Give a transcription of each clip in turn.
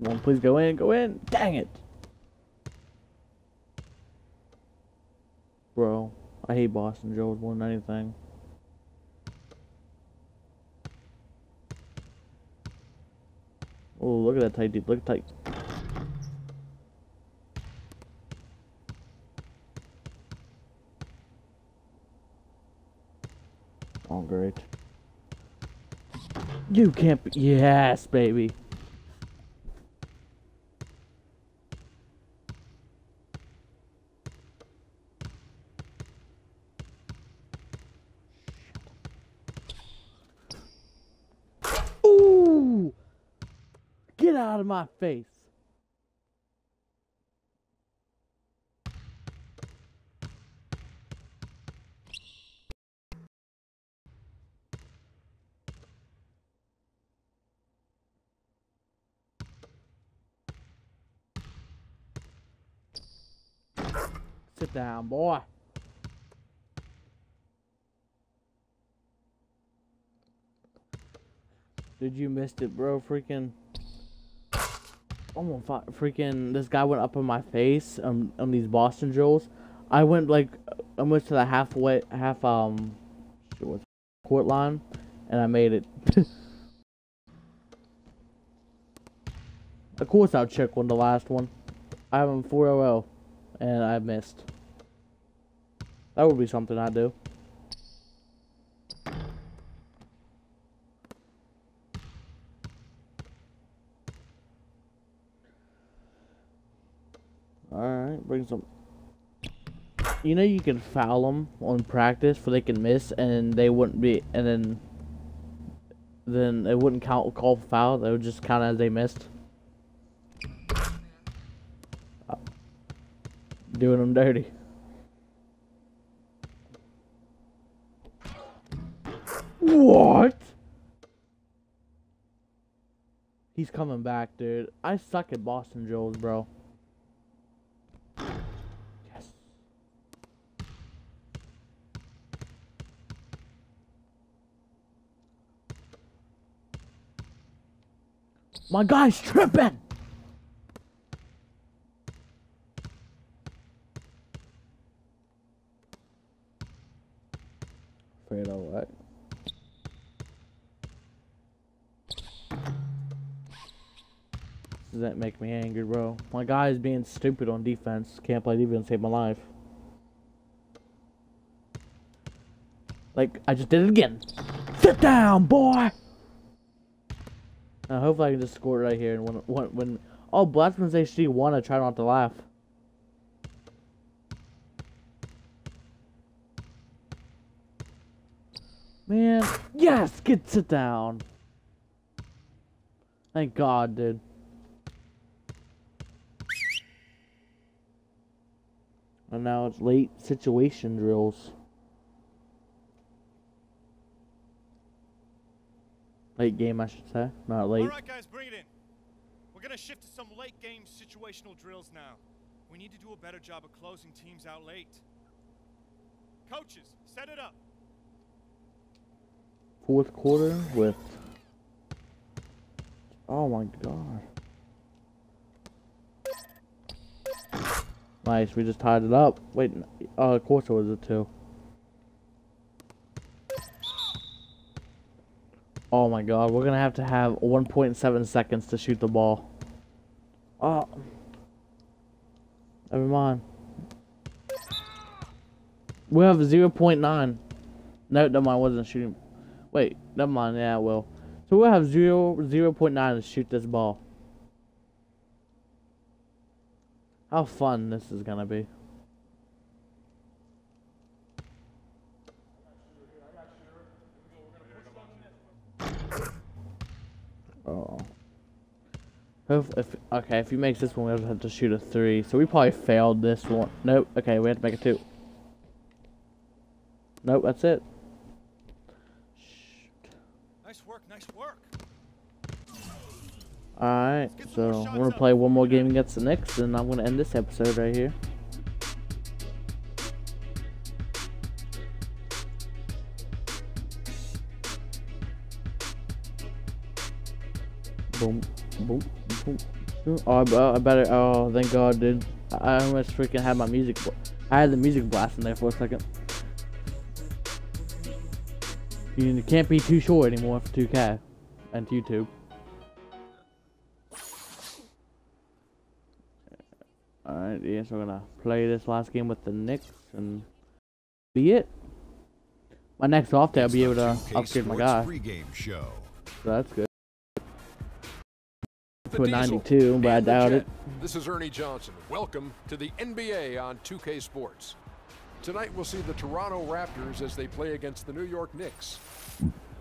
Come on, please go in, go in. Dang it. Bro, I hate Boston Joes more than anything. Oh, look at that tight deep. Look at tight. Oh, great. You can't be. Yes, baby. Ooh! Get out of my face. Sit down, boy. Dude, you missed it, bro. Freaking. Oh my freaking. This guy went up on my face on these Boston Joes. I went like almost to the court line, and I made it. Of course, I'll check on the last one. I have him 4-0, and I missed. That would be something I'd do. Alright, bring some. You know you can foul them on practice for they can miss and they wouldn't be, and then it wouldn't call for foul. They would just count as they missed. Doing them dirty. What? He's coming back, dude. I suck at Boston Joes, bro. Yes. My guy's tripping! Afraid of what? Does that make me angry, bro? My guy is being stupid on defense. Can't play defense, save my life. Like, I just did it again. Sit down, boy! Hopefully I can just score right here. And when oh, Blacksman's HD won, I try not to laugh. Man, yes! Sit down. Thank God, dude. And now it's late situation drills. Late game, I should say. Not late. Alright guys, bring it in. We're gonna shift to some late game situational drills now. We need to do a better job of closing teams out late. Coaches, set it up. Fourth quarter with... Oh my God. Nice, we just tied it up. Wait, of course it was a 2. Oh my God, we're gonna have to have 1.7 seconds to shoot the ball. Oh. Never mind. We have 0.9. No, never mind, I wasn't shooting. Wait, never mind, yeah, it will. So we'll have 0.9 to shoot this ball. How fun this is gonna be. Oh. If he makes this one, we have to shoot a 3. So we probably failed this one. Nope. Okay, we have to make a 2. Nope, that's it. Shoot. Nice work, nice work. Alright, so we're gonna play one more game against the Knicks, and I'm gonna end this episode right here. Boom, boom, boom. Oh, I better. Oh, thank God, dude. I almost freaking had my music. I had the music blasting there for a second. You can't be too short anymore for 2K and YouTube. Alright, yeah, so we're gonna play this last game with the Knicks and be it. My next off day, I'll be able to upgrade my guy. So that's good. To a 92, but I doubt it. This is Ernie Johnson. Welcome to the NBA on 2K Sports. Tonight we'll see the Toronto Raptors as they play against the New York Knicks.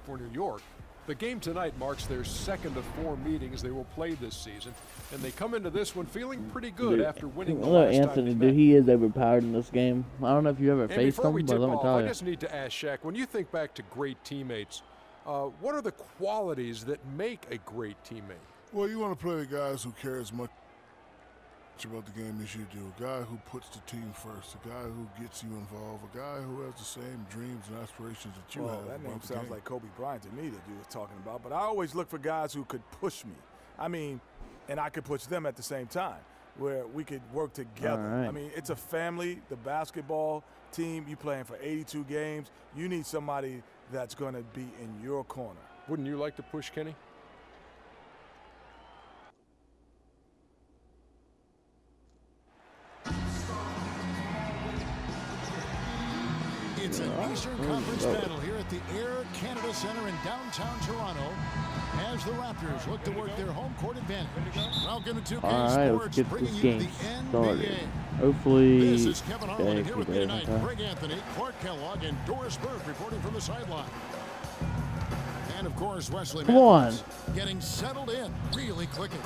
For New York, the game tonight marks their second of 4 meetings they will play this season, and they come into this one feeling pretty good after winning the last Anthony, time. Dude, he is overpowered in this game. I don't know if you ever faced him, but let me tell you. I just need to ask Shaq, when you think back to great teammates, what are the qualities that make a great teammate? Well, you want to play with guys who care as much about the game as you do. A guy who puts the team first. A guy who gets you involved. A guy who has the same dreams and aspirations that you have. Well, that name sounds like Kobe Bryant to me that you were talking about. But I always look for guys who could push me. I mean, and I could push them at the same time, where we could work together. Right. I mean, it's a family. The basketball team, you playing for 82 games. You need somebody that's going to be in your corner. Wouldn't you like to push Kenny? It's an Eastern Conference battle here at the Air Canada Centre in downtown Toronto as the Raptors look to work their home court advantage. Welcome to 2K Alright, let's Sports, get bringing this you game the started. NBA. Hopefully, This is Kevin Harlan, and here with me tonight, okay. Greg Anthony, Clark Kellogg, and Doris Burke reporting from the sideline. And of course, Wesley Matthews getting settled in, really clicking.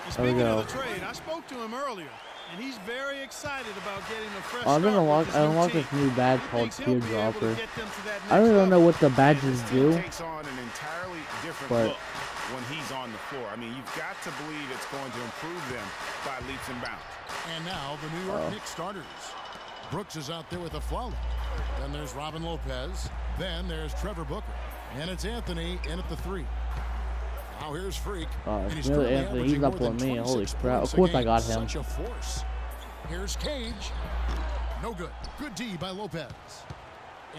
Speaking of the trade, I spoke to him earlier, and he's very excited about getting a fresh I'm gonna unlock this new badge called Teardropper. I don't even know what the badges do. Takes on an entirely different but look when he's on the floor. I mean, you've got to believe it's going to improve them by leaps and bounds. And now the New York Knicks starters. Brooks is out there with a flow. Then there's Robin Lopez. Then there's Trevor Booker. And it's Anthony in at the 3. Now here's Freak. And he's Anthony, he's up on me. Holy crap. Of course I got him. Such a force. Here's Cage. No good. Good D by Lopez.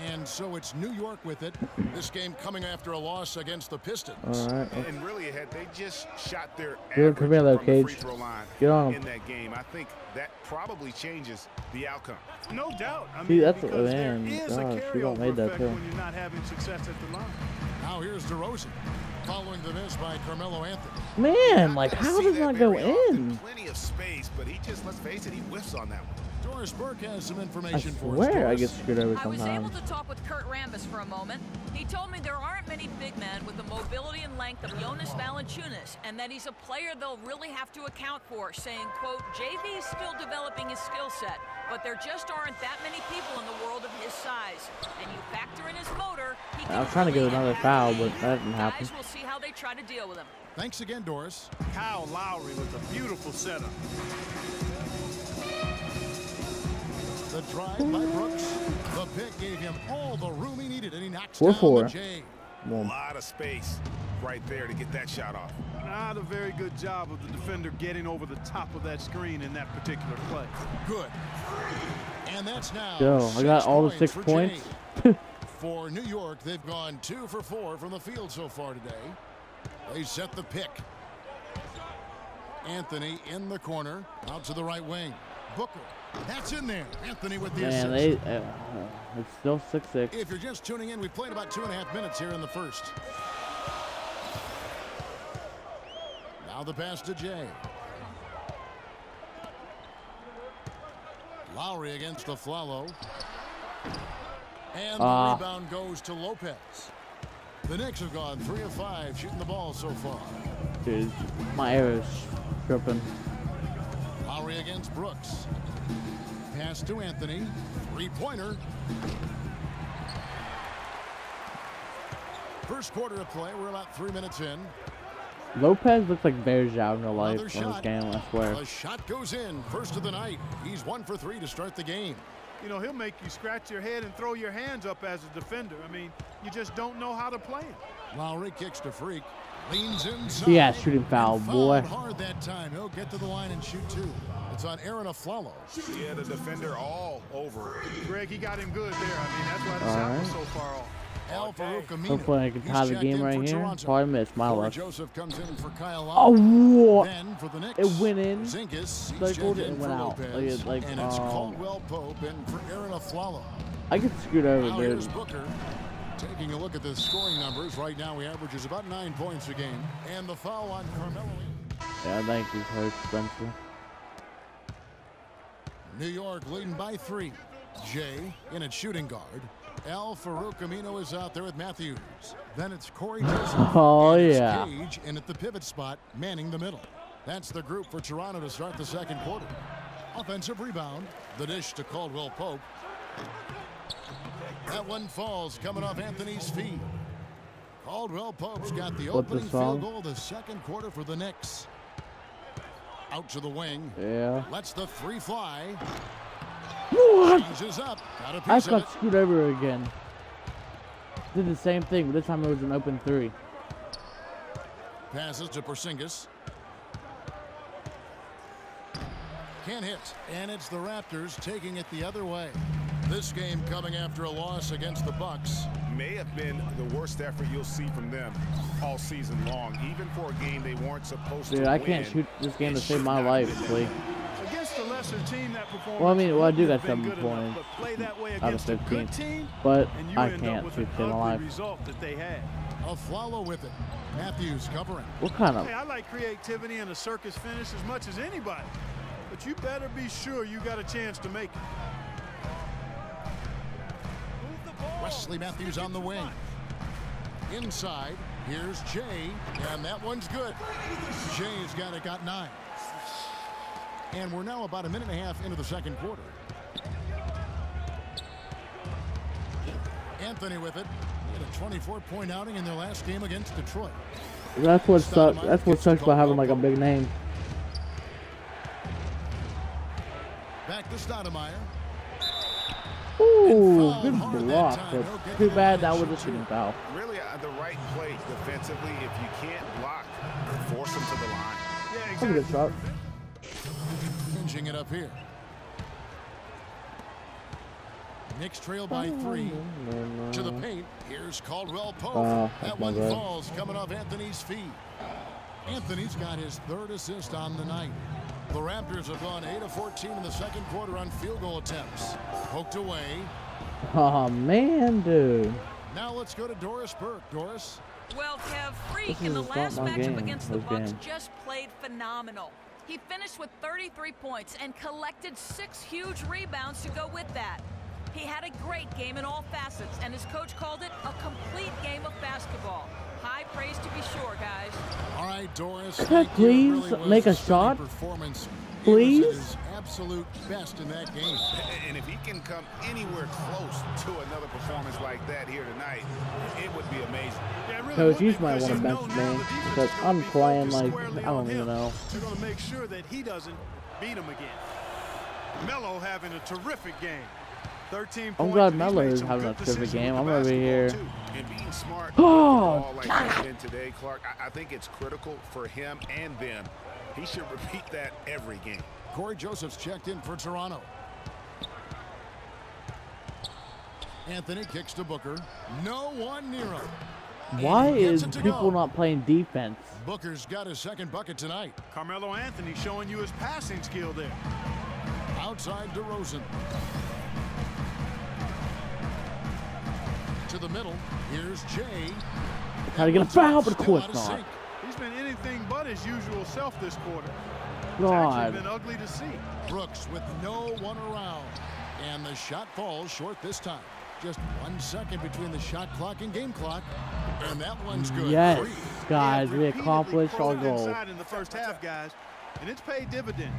And so it's New York with it. This game coming after a loss against the Pistons. All right. And really, they just shot their Good, come here, average from the Cage. free throw line Get on him. in that game. I think that probably changes the outcome. No doubt. I mean, See, that's because man. there is a Gosh, we don't carryover made that effect too. when you're not having success at the line. Now here's DeRozan. Following the miss by Carmelo Anthony. Man, like, how does that go often. in? Plenty of space, but he just, let's face it, he whiffs on that one. Doris Burke has some I information for us. swear I Doris. get screwed over I was able sometimes. to talk with Kurt Rambis for a moment. He told me there aren't many big men with the mobility and length of Jonas Valanciunas, and that he's a player they'll really have to account for, saying, quote, JV is still developing his skill set, but there just aren't that many people in the world of his size. And you factor in his motor, he can I was trying to get really another impact foul, the but game. that didn't happen. Guys, we'll see how they try to deal with him. Thanks again, Doris. Kyle Lowry with a beautiful setup. The drive by Brooks. The pick gave him all the room he needed, and he knocks 4-4. down the J. A lot of space right there to get that shot off. Not a very good job of the defender getting over the top of that screen in that particular play. Good. And that's now Yo, I got all the 6 for points. Jay. For New York, they've gone 2 for 4 from the field so far today. They set the pick. Anthony in the corner, out to the right wing. Booker, that's in there. Anthony with the Man, assist. it's still 6-6. If you're just tuning in, we've played about 2.5 minutes here in the first. Now the pass to Jay. Lowry against the Flalo. And the rebound goes to Lopez. The Knicks have gone 3 of 5 shooting the ball so far. Dude, my arrow's tripping. Lowry against Brooks. Pass to Anthony. 3-pointer. First quarter of play. We're about 3 minutes in. Lopez looks like Bears out in real life Another on shot. this game, I swear. The shot goes in. First of the night. He's 1 for 3 to start the game. You know, he'll make you scratch your head and throw your hands up as a defender. I mean, you just don't know how to play him. Lowry kicks to Freak. Leans inside. He had shooting foul, and boy. fouled hard that time. He'll get to the line and shoot 2. It's on Aaron Aflalo. Yeah, the defender all over. Greg, he got him good there. I mean, that's why the shot was so far off. Al Farouk Aminu. Hopefully I can tie the game right here. Probably missed my Corey luck. Joseph comes in for Kyle Oh, what? Then for the Knicks, It went in, Zingas, circled, he's and checked in went for out. Lopez, Like, and it's Caldwell Pope in for Aaron Aflalo. I get screwed over, Now dude. here's Booker. Taking a look at the scoring numbers, right now he averages about 9 points a game. And the foul on Carmelo. Yeah, thank you, Coach Spencer. New York leading by 3. Jay in at shooting guard. Al Farouk Aminu is out there with Matthews. Then it's Corey Joseph. Oh, and it's yeah. Cage in at the pivot spot, manning the middle. That's the group for Toronto to start the second quarter. Offensive rebound. The dish to Caldwell Pope. That one falls coming off Anthony's feet. Caldwell Pope's got the opening field goal of the second quarter for the Knicks. Out to the wing. Yeah. Lets the 3 fly. What? Changes up. Got a I piece of got it. screwed over again. Did the same thing, but this time it was an open 3. Passes to Porzingis. Can't hit. And it's the Raptors taking it the other way. This game coming after a loss against the Bucks. May have been the worst effort you'll see from them all season long, even for a game they weren't supposed to Dude, win. I can't shoot this game to save my life, please. Against a lesser team, that performance Well, I mean, I do got wouldn't have 7 been good enough, points but play that way out of against a 15, good team, but and you I end up can't with shoot an shit ugly alive. result that they had. Aflalo with it. Matthews covering. What kind of? Hey, I like creativity and a circus finish as much as anybody, but you better be sure you got a chance to make it. Wesley Matthews on the wing. Inside, here's Jay, and that one's good. Jay's got 9. And we're now about a minute and a half into the second quarter. Anthony with it. He had a 24-point outing in their last game against Detroit. That's what sucks. That's what sucks about having like a big name. Back to Stoudemire. Ooh, good block. But too bad that was a shooting foul. Really the right play defensively. If you can't block, force them to the line. Yeah, That's a good shot. Hinging it up here. Knicks trail by 3. To the paint. Here's Caldwell Pope. That one falls coming off Anthony's feet. Anthony's got his 3rd assist on the night. The Raptors have gone 8 of 14 in the second quarter on field goal attempts. Poked away. Oh man, dude. Now let's go to Doris Burke. Doris. Well, Kev, Freak This in the is not last my matchup game, against the this Bucks game. just played phenomenal. He finished with 33 points and collected 6 huge rebounds to go with that. He had a great game in all facets, and his coach called it a complete game of basketball. High praise to be sure, guys. All right, Doris. Could I please make a shot? Performance. Please? He was at his absolute best in that game. And if he can come anywhere close to another performance like that here tonight, it would be amazing. Yeah, it really Coach, would you be, might because want to you bench know me now the defense because is gonna I'm be playing focused like squarely I don't on even him. know. They're going to make sure that he doesn't beat him again. Melo having a terrific game. 13 I'm points, glad and he's Melo made is some having a good terrific decisions game. with I'm the over basketball, here. too. And being smart with the Oh, ball like that in today, Clark, I think it's critical for him and them. He should repeat that every game. Corey Joseph's checked in for Toronto. Anthony kicks to Booker. No one near him. Why And he gets is it to people go. not playing defense? Booker's got his 2nd bucket tonight. Carmelo Anthony showing you his passing skill there. Outside DeRozan. To the middle. Here's Jay. Trying to get a foul, but of Still course out of not. sync. He's been anything but his usual self this quarter. It's God. actually been ugly to see. Brooks with no one around. And the shot falls short this time. Just 1 second between the shot clock and game clock. And that one's good. Yes, Free. guys, we Repeatedly accomplished our crowed goal. inside in the first half, guys, and it's paid dividends.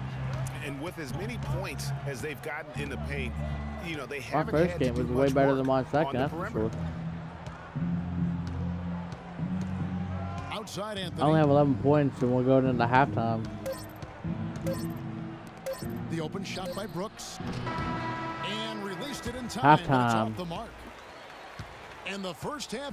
And with as many points as they've gotten in the paint, you know, they My haven't first had game to was do way much better work than my on second, the that's for perimeter. sure. Outside Anthony. I only have 11 points, and we're going into halftime. The open shot by Brooks. And released it in time. But it's Halftime. off the mark. And the first half